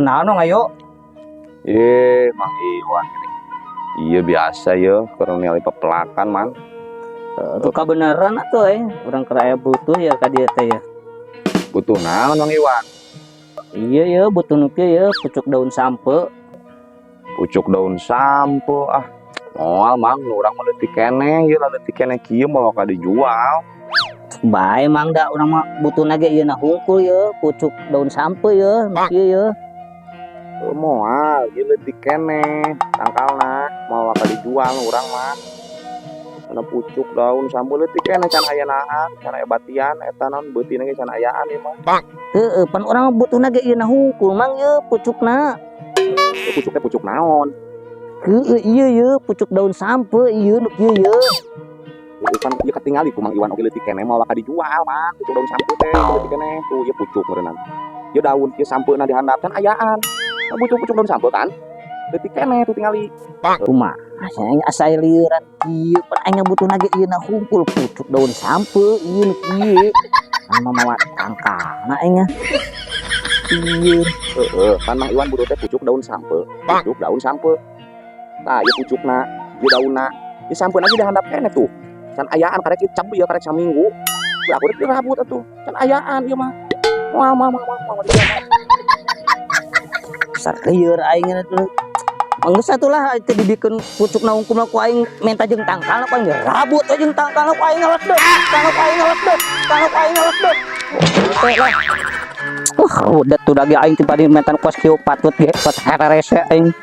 kenal no ayo. Mang Iwan ini. Iya biasa ya, karena pepelakan mang. Tuh kebenaran atuh orang keraya butuh ya ka dieu teh ya. Butuh naon Mang Iwan? Iya ya butuh nu kieu ya pucuk daun sampe. Pucuk daun sampo moal mang nu urang mah leutik keneh ieu leutik keneh kieu mah ka dijual. Bae mang da urang mah butuhna ge ieu na hungkul ya pucuk daun sampe ya nu kieu ya. Moal ieu leutik keneh tangkalna moal ka dijual urang mah. Kana pucuk daun sampo leutik keneh can aya nahan, can aya batian eta naon beutina ge can ayaan ieu mah. Heeh, pan urang mah butuhna ge ieu na hungkul mang ya pucukna. Pucuk teh pucuk naon? Heeh, ieu ya pucuk daun sampe ieu nu kieu ya. Kan ieu katingali ku Mang Iwan oge leutik keneh moal ka dijual mah. Pucuk daun sampo teh leutik keneh tuh ieu pucuk meureunana. Ieu daun ieu sampeuna dihandap can ayaan. Pucuk daun sampo kan? Leutik keneh tuh tingali. Kumaha asa lieuran kieu pan aing butuhna ge ieu na hungkul pucuk daun sampe ieu nu kieu. Kan mah tangkalna aing. Ieu. Heeh, kan Mang Iwan butuh teh pucuk daun sampe. Pucuk daun sampe. Tah ieu pucukna, ieu daunna. Ieu sampeuna ge dihandap keneh tuh. Can ayaan karek ieu cabe ya karek saminggu. Ya aku udah rabut atuh. Can ayaan ieu mah. Moal. Saklieur aing atuh. Manggeus atulah teh dibikeun pucukna hungkulna ku aing menta jeung tangkalna ku aing rabut we jeung tangkalna ku aing ngeledet. Wah, udah tuh lagi aing tiba di mentan kuas kieu patut ge pas hererese aing.